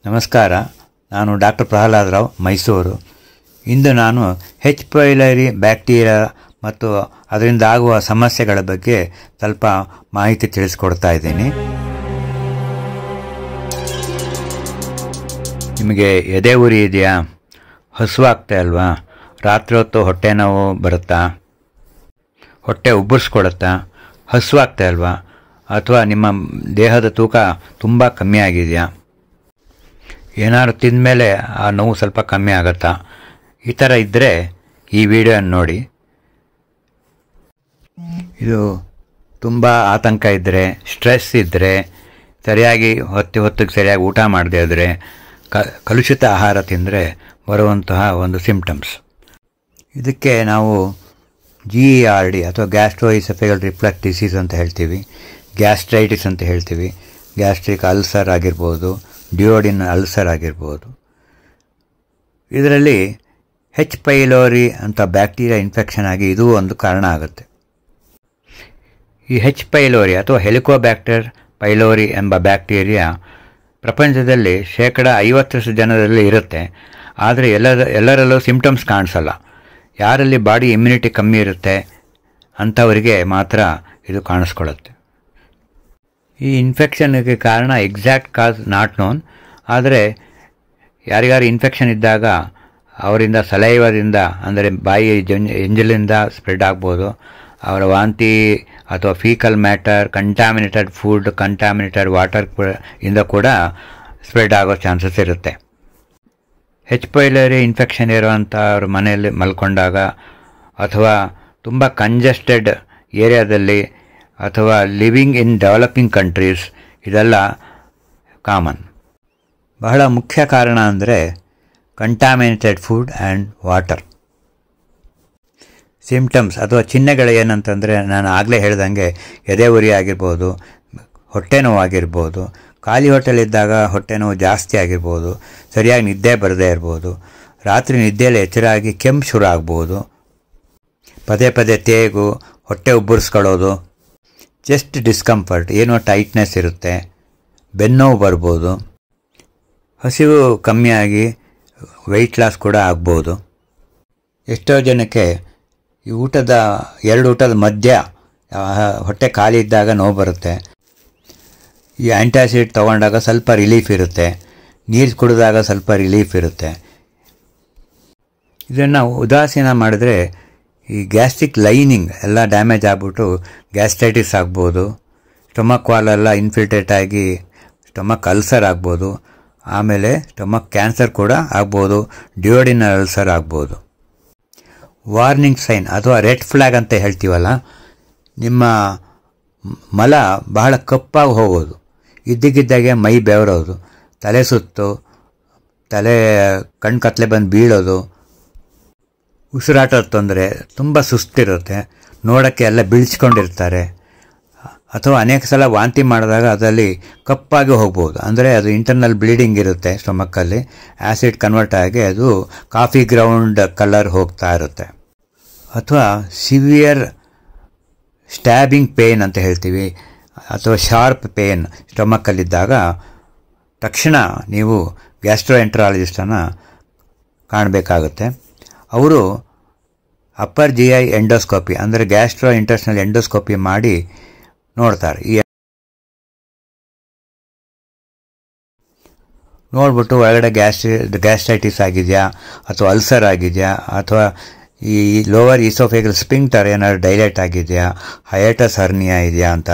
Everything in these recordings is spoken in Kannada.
ನಮಸ್ಕಾರ. ನಾನು ಡಾಕ್ಟರ್ ಪ್ರಹ್ಲಾದ್ ರಾವ್, ಮೈಸೂರು. ಇಂದು ನಾನು ಹೆಚ್ ಪೈಲರಿ ಬ್ಯಾಕ್ಟೀರಿಯಾ ಮತ್ತು ಅದರಿಂದ ಆಗುವ ಸಮಸ್ಯೆಗಳ ಬಗ್ಗೆ ಸ್ವಲ್ಪ ಮಾಹಿತಿ ತಿಳಿಸ್ಕೊಡ್ತಾ ಇದ್ದೀನಿ. ನಿಮಗೆ ಎದೆ ಉರಿ ಇದೆಯಾ? ಹಸುವಾಗ್ತಾ ಅಲ್ವಾ? ರಾತ್ರಿ ಹೊತ್ತು ಹೊಟ್ಟೆ ನೋವು ಬರುತ್ತಾ? ಹೊಟ್ಟೆ ಉಬ್ಬರಿಸ್ಕೊಡುತ್ತಾ? ಹಸುವಾಗ್ತಾ ಅಲ್ವಾ? ಅಥವಾ ನಿಮ್ಮ ದೇಹದ ತೂಕ ತುಂಬ ಕಮ್ಮಿ ಆಗಿದೆಯಾ? ಏನಾದ್ರು ತಿಂದಮೇಲೆ ಆ ನೋವು ಸ್ವಲ್ಪ ಕಮ್ಮಿ ಆಗುತ್ತಾ? ಈ ಥರ ಇದ್ದರೆ ಈ ವಿಡಿಯೋನ ನೋಡಿ. ಇದು ತುಂಬ ಆತಂಕ ಇದ್ದರೆ, ಸ್ಟ್ರೆಸ್ ಇದ್ದರೆ, ಸರಿಯಾಗಿ ಹೊತ್ತಿಗೆ ಸರಿಯಾಗಿ ಊಟ ಮಾಡದೇ ಇದ್ದರೆ, ಕಲುಷಿತ ಆಹಾರ ತಿಂದರೆ ಬರುವಂತಹ ಒಂದು ಸಿಂಪ್ಟಮ್ಸ್. ಇದಕ್ಕೆ ನಾವು GERD ಅಥವಾ ಗ್ಯಾಸ್ಟ್ರೋಇಸೋಫೇಗಲ್ ರಿಫ್ಲಕ್ಸ್ ಡಿಸೀಸ್ ಅಂತ ಹೇಳ್ತೀವಿ, ಗ್ಯಾಸ್ಟ್ರೈಟಿಸ್ ಅಂತ ಹೇಳ್ತೀವಿ. ಗ್ಯಾಸ್ಟ್ರಿಕ್ ಅಲ್ಸರ್ ಆಗಿರ್ಬೋದು, ಡಿಯೋಡಿನ್ ಅಲ್ಸರ್ ಆಗಿರ್ಬೋದು. ಇದರಲ್ಲಿ ಹೆಚ್ ಪೈಲೋರಿ ಅಂತ ಬ್ಯಾಕ್ಟೀರಿಯಾ ಇನ್ಫೆಕ್ಷನ್ ಆಗಿ ಇದು ಒಂದು ಕಾರಣ ಆಗುತ್ತೆ. ಈ ಹೆಚ್ ಪೈಲೋರಿ ಅಥವಾ ಹೆಲಿಕೋಬ್ಯಾಕ್ಟರ್ ಪೈಲೋರಿ ಎಂಬ ಬ್ಯಾಕ್ಟೀರಿಯಾ ಪ್ರಪಂಚದಲ್ಲಿ 50% ಜನರಲ್ಲಿ ಇರುತ್ತೆ. ಆದರೆ ಎಲ್ಲರಲ್ಲೂ ಸಿಂಪ್ಟಮ್ಸ್ ಕಾಣಿಸಲ್ಲ. ಯಾರಲ್ಲಿ ಬಾಡಿ ಇಮ್ಯುನಿಟಿ ಕಮ್ಮಿ ಇರುತ್ತೆ ಅಂಥವರಿಗೆ ಮಾತ್ರ ಇದು ಕಾಣಿಸ್ಕೊಳ್ಳುತ್ತೆ. ಈ ಇನ್ಫೆಕ್ಷನ್ಗೆ ಕಾರಣ ಎಕ್ಸಾಕ್ಟ್ ಕಾಸ್ ನಾಟ್ ನೋನ್. ಆದರೆ ಯಾರಿಗಾರು ಇನ್ಫೆಕ್ಷನ್ ಇದ್ದಾಗ ಅವರಿಂದ ಸಲೈವದಿಂದ, ಅಂದರೆ ಬಾಯಿ ಎಂಜಲಿಂದ ಸ್ಪ್ರೆಡ್ ಆಗ್ಬೋದು. ಅವರ ವಾಂತಿ ಅಥವಾ faecal matter, contaminated food, contaminated water ಇಂದ ಕೂಡ ಸ್ಪ್ರೆಡ್ ಆಗೋ ಚಾನ್ಸಸ್ ಇರುತ್ತೆ. ಹೆಚ್ ಪೈಲರಿ ಇನ್ಫೆಕ್ಷನ್ ಇರುವಂಥವ್ರ ಮನೆಯಲ್ಲಿ ಮಲ್ಕೊಂಡಾಗ, ಅಥವಾ ತುಂಬ ಕಂಜೆಸ್ಟೆಡ್ ಏರಿಯಾದಲ್ಲಿ, ಅಥವಾ ಲಿವಿಂಗ್ ಇನ್ ಡೆವಲಪಿಂಗ್ ಕಂಟ್ರೀಸ್, ಇದೆಲ್ಲ ಕಾಮನ್. ಬಹಳ ಮುಖ್ಯ ಕಾರಣ ಅಂದರೆ contaminated food and water. Symptoms ಅಥವಾ ಚಿಹ್ನೆಗಳು ಏನಂತಂದರೆ, ನಾನು ಆಗಲೇ ಹೇಳ್ದಂಗೆ ಎದೆ ಉರಿ ಆಗಿರ್ಬೋದು, ಹೊಟ್ಟೆ ನೋವಾಗಿರ್ಬೋದು, ಖಾಲಿ ಹೊಟ್ಟೆಲಿದ್ದಾಗ ಹೊಟ್ಟೆ ನೋವು ಜಾಸ್ತಿ ಆಗಿರ್ಬೋದು, ಸರಿಯಾಗಿ ನಿದ್ದೆ ಬರದೇ ಇರ್ಬೋದು, ರಾತ್ರಿ ನಿದ್ದೆಯಲ್ಲಿ ಎಚ್ಚರಾಗಿ ಕೆಮ್ಮು ಶುರು ಆಗ್ಬೋದು, ಪದೇ ಪದೇ ತೇಗು, ಹೊಟ್ಟೆ ಉಬ್ಬರಿಸ್ಕೊಳ್ಳೋದು, ಚೆಸ್ಟ್ ಡಿಸ್ಕಂಫರ್ಟ್, ಏನೋ ಟೈಟ್ನೆಸ್ ಇರುತ್ತೆ, ಬೆನ್ನೋವು ಬರ್ಬೋದು, ಹಸಿವು ಕಮ್ಮಿಯಾಗಿ ವೆಯ್ಟ್ ಲಾಸ್ ಕೂಡ ಆಗ್ಬೋದು. ಎಷ್ಟೋ ಜನಕ್ಕೆ ಈ ಎರಡು ಊಟದ ಮಧ್ಯ ಹೊಟ್ಟೆ ಖಾಲಿ ಇದ್ದಾಗ ನೋವು ಬರುತ್ತೆ. ಈ ಆ್ಯಂಟಾಸಿಡ್ ತೊಗೊಂಡಾಗ ಸ್ವಲ್ಪ ರಿಲೀಫ್ ಇರುತ್ತೆ, ನೀರು ಕುಡಿದಾಗ ಸ್ವಲ್ಪ ರಿಲೀಫ್ ಇರುತ್ತೆ. ಇದನ್ನು ಉದಾಸೀನ ಮಾಡಿದ್ರೆ ಈ ಗ್ಯಾಸ್ಟ್ರಿಕ್ ಲೈನಿಂಗ್ ಎಲ್ಲ ಡ್ಯಾಮೇಜ್ ಆಗಿಬಿಟ್ಟು ಗ್ಯಾಸ್ಟ್ರೈಟಿಸ್ ಆಗ್ಬೋದು, ಸ್ಟೊಮಕ್ ವಾಲೆಲ್ಲ ಇನ್ಫಿಲ್ಟ್ರೇಟ್ ಆಗಿ ಸ್ಟೊಮಕ್ ಅಲ್ಸರ್ ಆಗ್ಬೋದು, ಆಮೇಲೆ ಸ್ಟೊಮಕ್ ಕ್ಯಾನ್ಸರ್ ಕೂಡ ಆಗ್ಬೋದು, ಡಿಯೋಡಿನ್ ಅಲ್ಸರ್ ಆಗ್ಬೋದು. ವಾರ್ನಿಂಗ್ ಸೈನ್ ಅಥವಾ ರೆಡ್ ಫ್ಲ್ಯಾಗ್ ಅಂತ ಹೇಳ್ತೀವಲ್ಲ, ನಿಮ್ಮ ಮಲ ಬಹಳ ಕಪ್ಪಾಗಿ ಹೋಗೋದು, ಇದ್ದಕ್ಕಿದ್ದಾಗೆ ಮೈ ಬೆವರೋದು, ತಲೆ ಸುತ್ತು, ಕಣ್ಣು ಕತ್ತಲೆ ಬಂದು ಬೀಳೋದು, ಉಸಿರಾಟದ ತೊಂದರೆ, ತುಂಬ ಸುಸ್ತಿರುತ್ತೆ, ನೋಡೋಕ್ಕೆ ಎಲ್ಲ ಬೀಳ್ಸ್ಕೊಂಡಿರ್ತಾರೆ, ಅಥವಾ ಅನೇಕ ಸಲ ವಾಂತಿ ಮಾಡಿದಾಗ ಅದರಲ್ಲಿ ಕಪ್ಪಾಗಿ ಹೋಗ್ಬೋದು. ಅಂದರೆ ಅದು ಇಂಟರ್ನಲ್ ಬ್ಲೀಡಿಂಗ್ ಇರುತ್ತೆ ಸ್ಟೊಮಕ್ಕಲ್ಲಿ, ಆ್ಯಸಿಡ್ ಕನ್ವರ್ಟ್ ಆಗಿ ಅದು ಕಾಫಿ ಗ್ರೌಂಡ್ ಕಲರ್ ಹೋಗ್ತಾ ಇರುತ್ತೆ. ಅಥವಾ ಸಿವಿಯರ್ ಸ್ಟ್ಯಾಬಿಂಗ್ ಪೇಯ್ನ್ ಅಂತ ಹೇಳ್ತೀವಿ, ಅಥವಾ ಶಾರ್ಪ್ ಪೇಯ್ನ್ ಸ್ಟೊಮಕ್ಕಲ್ಲಿದ್ದಾಗ ತಕ್ಷಣ ನೀವು ಗ್ಯಾಸ್ಟ್ರೋಎಂಟ್ರಾಲಜಿಸ್ಟನ್ನು ಕಾಣಬೇಕಾಗುತ್ತೆ. ಅವರು ಅಪ್ಪರ್ GI ಎಂಡೋಸ್ಕೋಪಿ, ಅಂದರೆ ಗ್ಯಾಸ್ಟ್ರೋ ಇಂಟೆಸ್ಟಿನಲ್ ಎಂಡೋಸ್ಕೋಪಿ ಮಾಡಿ ನೋಡ್ತಾರೆ. ನೋಡ್ಬಿಟ್ಟು ಒಳಗಡೆ ಗ್ಯಾಸ್ಟ್ರೈಟಿಸ್ ಆಗಿದೆಯಾ, ಅಥವಾ ಅಲ್ಸರ್ ಆಗಿದೆಯಾ, ಅಥವಾ ಈ ಲೋವರ್ ಈಸೋಫೇಗಲ್ ಸ್ಪಿಂಕ್ಟರ್ ಏನಾದ್ರು ಡೈಲೇಟ್ ಆಗಿದೆಯಾ, ಹಯಟಸ್ ಹರ್ನಿಯಾ ಇದೆಯಾ ಅಂತ,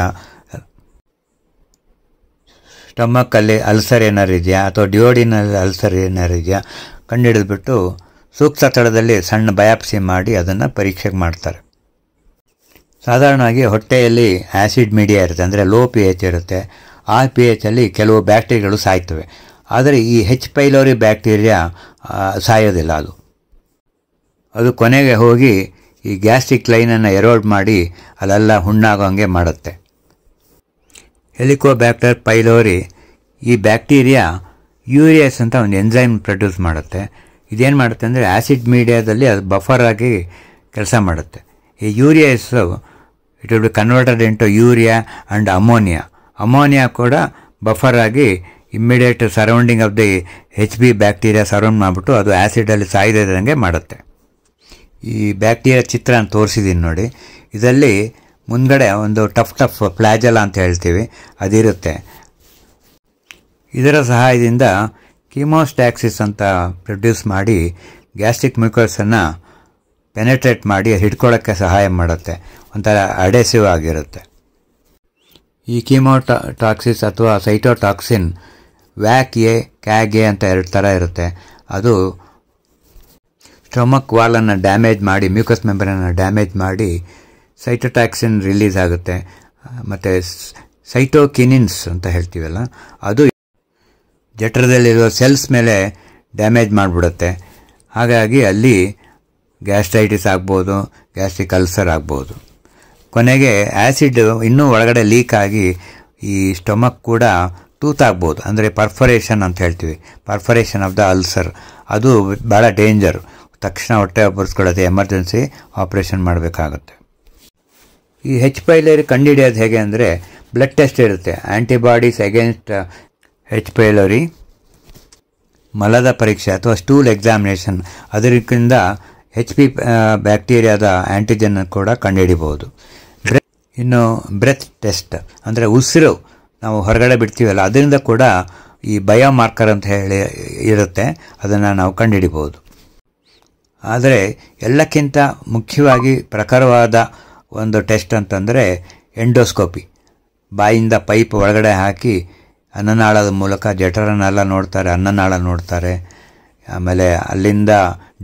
ಸ್ಟಮಕ್ಕಲ್ಲಿ ಅಲ್ಸರ್ ಏನಾರು ಇದೆಯಾ, ಅಥವಾ ಡಿಯೋಡಿನಲ್ಲಿ ಅಲ್ಸರ್ ಏನಾರು ಇದೆಯಾ ಕಂಡುಹಿಡಿದ್ಬಿಟ್ಟು ಸೂಕ್ತ ಸ್ಥಳದಲ್ಲಿ ಸಣ್ಣ ಬಯಾಪ್ಸಿ ಮಾಡಿ ಅದನ್ನು ಪರೀಕ್ಷೆ ಮಾಡ್ತಾರೆ. ಸಾಧಾರಣವಾಗಿ ಹೊಟ್ಟೆಯಲ್ಲಿ ಆ್ಯಸಿಡ್ ಮೀಡಿಯಾ ಇರುತ್ತೆ, ಅಂದರೆ ಲೋ pH ಇರುತ್ತೆ. ಆ pHಲ್ಲಿ ಕೆಲವು ಬ್ಯಾಕ್ಟೀರಿಯಾಗಳು ಸಾಯ್ತವೆ. ಆದರೆ ಈ ಹೆಚ್ ಪೈಲೋರಿ ಬ್ಯಾಕ್ಟೀರಿಯಾ ಸಾಯೋದಿಲ್ಲ. ಅದು ಕೊನೆಗೆ ಹೋಗಿ ಈ ಗ್ಯಾಸ್ಟ್ರಿಕ್ ಲೈನನ್ನು ಎರೋಡ್ ಮಾಡಿ ಅಲ್ಲೆಲ್ಲ ಹುಣ್ಣಾಗೋಂಗೆ ಮಾಡುತ್ತೆ. ಹೆಲಿಕೋಬ್ಯಾಕ್ಟರ್ ಪೈಲೋರಿ ಈ ಬ್ಯಾಕ್ಟೀರಿಯಾ ಯೂರಿಯಸ್ ಅಂತ ಒಂದು ಎಂಜೈಮ್ ಪ್ರೊಡ್ಯೂಸ್ ಮಾಡುತ್ತೆ. ಇದೇನು ಮಾಡುತ್ತೆ ಅಂದರೆ ಆ್ಯಸಿಡ್ ಮೀಡಿಯಾದಲ್ಲಿ ಅದು ಬಫರ್ ಆಗಿ ಕೆಲಸ ಮಾಡುತ್ತೆ. ಈ urease it will be converted into urea and ammonia. Ammonia ಕೂಡ ಬಫರ್ ಆಗಿ immediate surrounding of the HB bacteria surround ಮಾಡಿಬಿಟ್ಟು ಅದು ಆ್ಯಸಿಡಲ್ಲಿ ಸಾಯ್ದಂಗೆ ಮಾಡುತ್ತೆ. ಈ ಬ್ಯಾಕ್ಟೀರಿಯಾ ಚಿತ್ರ ತೋರಿಸಿದ್ದೀನಿ ನೋಡಿ. ಇದರಲ್ಲಿ ಮುಂದ್ಗಡೆ ಒಂದು ಟಫ್ ಫ್ಲಾಜೆಲಾ ಅಂತ ಹೇಳ್ತೀವಿ, ಅದಿರುತ್ತೆ. ಇದರ ಸಹಾಯದಿಂದ ಕೀಮೋಸ್ಟ್ಯಾಕ್ಸಿಸ್ ಅಂತ ಪ್ರೊಡ್ಯೂಸ್ ಮಾಡಿ ಗ್ಯಾಸ್ಟ್ರಿಕ್ ಮ್ಯೂಕಸನ್ನು ಪೆನೆಟ್ರೇಟ್ ಮಾಡಿ ಹಿಡ್ಕೊಳ್ಳೋಕ್ಕೆ ಸಹಾಯ ಮಾಡುತ್ತೆ. ಒಂಥರ ಅಡೆಸಿವ್ ಆಗಿರುತ್ತೆ. ಈ ಕೀಮೋಟಾಕ್ಸಿಸ್ ಅಥವಾ ಸೈಟೋಟಾಕ್ಸಿನ್ ವ್ಯಾಕ್ ಎ, ಕ್ಯಾಗ್ ಎ ಅಂತ 2 ಥರ ಇರುತ್ತೆ. ಅದು ಸ್ಟೊಮಕ್ ವಾಲನ್ನು ಡ್ಯಾಮೇಜ್ ಮಾಡಿ, ಮ್ಯೂಕಸ್ ಮೆಂಬ್ರೇನನ್ನು ಡ್ಯಾಮೇಜ್ ಮಾಡಿ ಸೈಟೋಟಾಕ್ಸಿನ್ ರಿಲೀಸ್ ಆಗುತ್ತೆ. ಮತ್ತು ಸೈಟೋಕಿನಿನ್ಸ್ ಅಂತ ಹೇಳ್ತೀವಲ್ಲ, ಅದು ಜಠರದಲ್ಲಿರುವ ಸೆಲ್ಸ್ ಮೇಲೆ ಡ್ಯಾಮೇಜ್ ಮಾಡಿಬಿಡುತ್ತೆ. ಹಾಗಾಗಿ ಅಲ್ಲಿ ಗ್ಯಾಸ್ಟ್ರೈಟಿಸ್ ಆಗ್ಬೋದು, ಗ್ಯಾಸ್ಟ್ರಿಕ್ ಅಲ್ಸರ್ ಆಗ್ಬೋದು. ಕೊನೆಗೆ ಆ್ಯಸಿಡ್ ಇನ್ನೂ ಒಳಗಡೆ ಲೀಕ್ ಆಗಿ ಈ ಸ್ಟೊಮಕ್ ಕೂಡ ಟೂತ್ ಆಗ್ಬೋದು, ಅಂದರೆ ಪರ್ಫರೇಷನ್ ಅಂತ ಹೇಳ್ತೀವಿ, ಪರ್ಫರೇಷನ್ ಆಫ್ ದ ಅಲ್ಸರ್. ಅದು ಭಾಳ ಡೇಂಜರ್. ತಕ್ಷಣ ಹೊಟ್ಟೆ ಒಬ್ಬರಿಸ್ಕೊಳ್ಳೋದು, ಎಮರ್ಜೆನ್ಸಿ ಆಪ್ರೇಷನ್ ಮಾಡಬೇಕಾಗುತ್ತೆ. ಈ H. ಪೈಲೋರಿ ಕಂಡುಹಿಡಿಯೋದು ಹೇಗೆ ಅಂದರೆ, ಬ್ಲಡ್ ಟೆಸ್ಟ್ ಇರುತ್ತೆ, ಆ್ಯಂಟಿಬಾಡೀಸ್ ಅಗೇನ್ಸ್ಟ್ H. ಪೈಲೋರಿ, ಮಲದ ಪರೀಕ್ಷೆ ಅಥವಾ ಸ್ಟೂಲ್ ಎಕ್ಸಾಮಿನೇಷನ್, ಅದರಿಂದ HB ಬ್ಯಾಕ್ಟೀರಿಯಾದ ಆ್ಯಂಟಿಜನ್ ಕೂಡ ಕಂಡುಹಿಡಿಬಹುದು. ಇನ್ನು ಬ್ರೆತ್ ಟೆಸ್ಟ್ ಅಂದರೆ ಉಸಿರು ನಾವು ಹೊರಗಡೆ ಬಿಡ್ತೀವಲ್ಲ, ಅದರಿಂದ ಕೂಡ ಈ ಬಯೋಮಾರ್ಕರ್ ಅಂತ ಹೇಳಿ ಇರುತ್ತೆ, ಅದನ್ನು ನಾವು ಕಂಡುಹಿಡಿಬಹುದು. ಆದರೆ ಎಲ್ಲಕ್ಕಿಂತ ಮುಖ್ಯವಾಗಿ ಪ್ರಖರವಾದ ಒಂದು ಟೆಸ್ಟ್ ಅಂತಂದರೆ ಎಂಡೋಸ್ಕೋಪಿ. ಬಾಯಿಂದ ಪೈಪ್ ಒಳಗಡೆ ಹಾಕಿ ಅನ್ನನಾಳದ ಮೂಲಕ ಜಠರನೆಲ್ಲ ನೋಡ್ತಾರೆ, ಅನ್ನನಾಳ ನೋಡ್ತಾರೆ. ಆಮೇಲೆ ಅಲ್ಲಿಂದ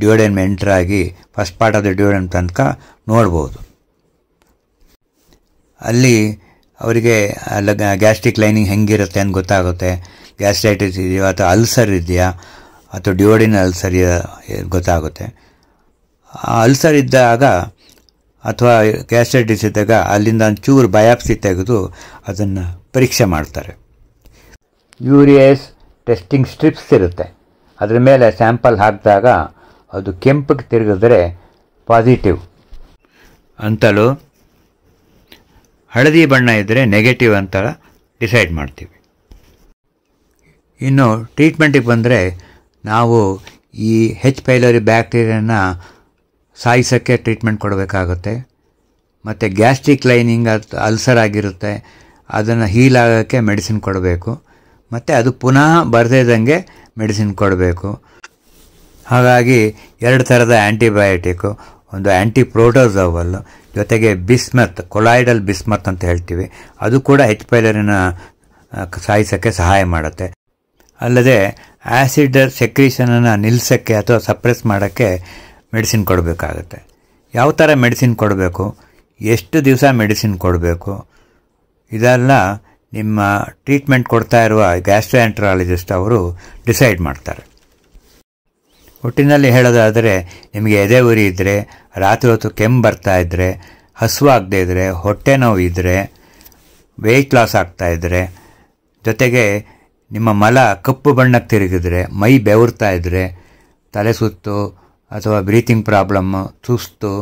ಡ್ಯೂಡೆನ್ ಎಂಟ್ರಾಗಿ ಫಸ್ಟ್ ಪಾರ್ಟ್ ಆಫ್ ದ ಡ್ಯೂಡೆನ್ ತನಕ ನೋಡ್ಬೋದು. ಅಲ್ಲಿ ಅವರಿಗೆ ಗ್ಯಾಸ್ಟ್ರಿಕ್ ಲೈನಿಂಗ್ ಹೆಂಗಿರುತ್ತೆ ಅಂತ ಗೊತ್ತಾಗುತ್ತೆ. ಗ್ಯಾಸ್ಟ್ರೈಟಿಸ್ ಇದೆಯೋ ಅಥವಾ ಅಲ್ಸರ್ ಇದೆಯಾ ಅಥವಾ ಡ್ಯೂಡೆನ್ ಅಲ್ಸರ್ ಗೊತ್ತಾಗುತ್ತೆ. ಆ ಅಲ್ಸರ್ ಇದ್ದಾಗ ಅಥವಾ ಗ್ಯಾಸ್ಟ್ರೈಟಿಸ್ ಇದ್ದಾಗ ಅಲ್ಲಿಂದ ಒಂಚೂರು ಬಯಾಪ್ಸಿ ತೆಗೆದು ಅದನ್ನು ಪರೀಕ್ಷೆ ಮಾಡ್ತಾರೆ. ಯೂರಿಯಸ್ ಟೆಸ್ಟಿಂಗ್ ಸ್ಟ್ರಿಪ್ಸ್ ಇರುತ್ತೆ, ಅದರ ಮೇಲೆ ಸ್ಯಾಂಪಲ್ ಹಾಕಿದಾಗ ಅದು ಕೆಂಪಿಗೆ ತಿರುಗಿದ್ರೆ ಪಾಸಿಟಿವ್ ಅಂತಲೂ, ಹಳದಿ ಬಣ್ಣ ಇದ್ದರೆ ನೆಗೆಟಿವ್ ಅಂತ ಡಿಸೈಡ್ ಮಾಡ್ತೀವಿ. ಇನ್ನು ಟ್ರೀಟ್ಮೆಂಟಿಗೆ ಬಂದರೆ ನಾವು ಈ H. ಪೈಲೋರಿ ಬ್ಯಾಕ್ಟೀರಿಯಾನ ಸಾಯಿಸೋಕ್ಕೆ ಟ್ರೀಟ್ಮೆಂಟ್ ಕೊಡಬೇಕಾಗುತ್ತೆ. ಮತ್ತು ಗ್ಯಾಸ್ಟ್ರಿಕ್ ಲೈನಿಂಗ್ ಅಲ್ಸರ್ ಆಗಿರುತ್ತೆ, ಅದನ್ನು ಹೀಲ್ ಆಗೋಕ್ಕೆ ಮೆಡಿಸಿನ್ ಕೊಡಬೇಕು. ಮತ್ತು ಅದು ಪುನಃ ಬರ್ದಿದ್ದಂಗೆ ಮೆಡಿಸಿನ್ ಕೊಡಬೇಕು. ಹಾಗಾಗಿ 2 ಥರದ ಆ್ಯಂಟಿಬಯೋಟಿಕ್ಕು, ಒಂದು ಆ್ಯಂಟಿಪ್ರೋಟೋಸೋವಲ್, ಜೊತೆಗೆ ಬಿಸ್ಮತ್, ಕೊಲಾಯ್ಡಲ್ ಬಿಸ್ಮತ್ ಅಂತ ಹೇಳ್ತೀವಿ, ಅದು ಕೂಡ H. ಪೈಲೋರಿನ ಸಾಯಿಸೋಕ್ಕೆ ಸಹಾಯ ಮಾಡುತ್ತೆ. ಅಲ್ಲದೆ ಆ್ಯಸಿಡ್ ಸೆಕ್ರೀಷನನ್ನು ನಿಲ್ಲಿಸೋಕ್ಕೆ ಅಥವಾ ಸಪ್ರೆಸ್ ಮಾಡೋಕ್ಕೆ ಮೆಡಿಸಿನ್ ಕೊಡಬೇಕಾಗುತ್ತೆ. ಯಾವ ಥರ ಮೆಡಿಸಿನ್ ಕೊಡಬೇಕು, ಎಷ್ಟು ದಿವಸ ಮೆಡಿಸಿನ್ ಕೊಡಬೇಕು, ಇದೆಲ್ಲ ನಿಮ್ಮ ಟ್ರೀಟ್ಮೆಂಟ್ ಕೊಡ್ತಾ ಇರುವ ಗ್ಯಾಸ್ಟ್ರೋಎಂಟ್ರಾಲಜಿಸ್ಟ್ ಅವರು ಡಿಸೈಡ್ ಮಾಡ್ತಾರೆ. ಒಟ್ಟಿನಲ್ಲಿ ಹೇಳೋದಾದರೆ, ನಿಮಗೆ ಎದೆ ಉರಿ ಇದ್ದರೆ, ರಾತ್ರಿ ಹೊತ್ತು ಕೆಮ್ಮು ಬರ್ತಾ ಇದ್ದರೆ, ಹಸುವಾಗದೇ ಇದ್ದರೆ, ಹೊಟ್ಟೆ ನೋವು ಇದ್ದರೆ, ವೆಯ್ಟ್ ಲಾಸ್ ಆಗ್ತಾಯಿದ್ರೆ, ಜೊತೆಗೆ ನಿಮ್ಮ ಮಲ ಕಪ್ಪು ಬಣ್ಣಕ್ಕೆ ತಿರುಗಿದ್ರೆ, ಮೈ ಬೆವರ್ತಾ ಇದ್ದರೆ, ತಲೆ ಸುತ್ತು ಅಥವಾ ಬ್ರೀತಿಂಗ್ ಪ್ರಾಬ್ಲಮ್ಮು, ಸುಸ್ತು,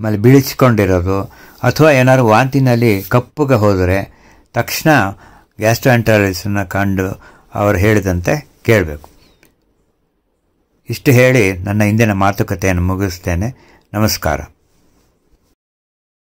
ಆಮೇಲೆ ಬಿಳಿಸ್ಕೊಂಡಿರೋದು, ಅಥವಾ ಏನಾದ್ರು ವಾಂತಿನಲ್ಲಿ ಕಪ್ಪುಗೆ ಹೋದರೆ ತಕ್ಷಣ ಗ್ಯಾಸ್ಟ್ರೋಎಂಟ್ರಾಲಜಿಸ್ಟನ್ನು ಕಂಡು ಅವರು ಹೇಳಿದಂತೆ ಕೇಳಬೇಕು. ಇಷ್ಟು ಹೇಳಿ ನನ್ನ ಇಂದಿನ ಮಾತುಕತೆಯನ್ನು ಮುಗಿಸ್ತೇನೆ. ನಮಸ್ಕಾರ.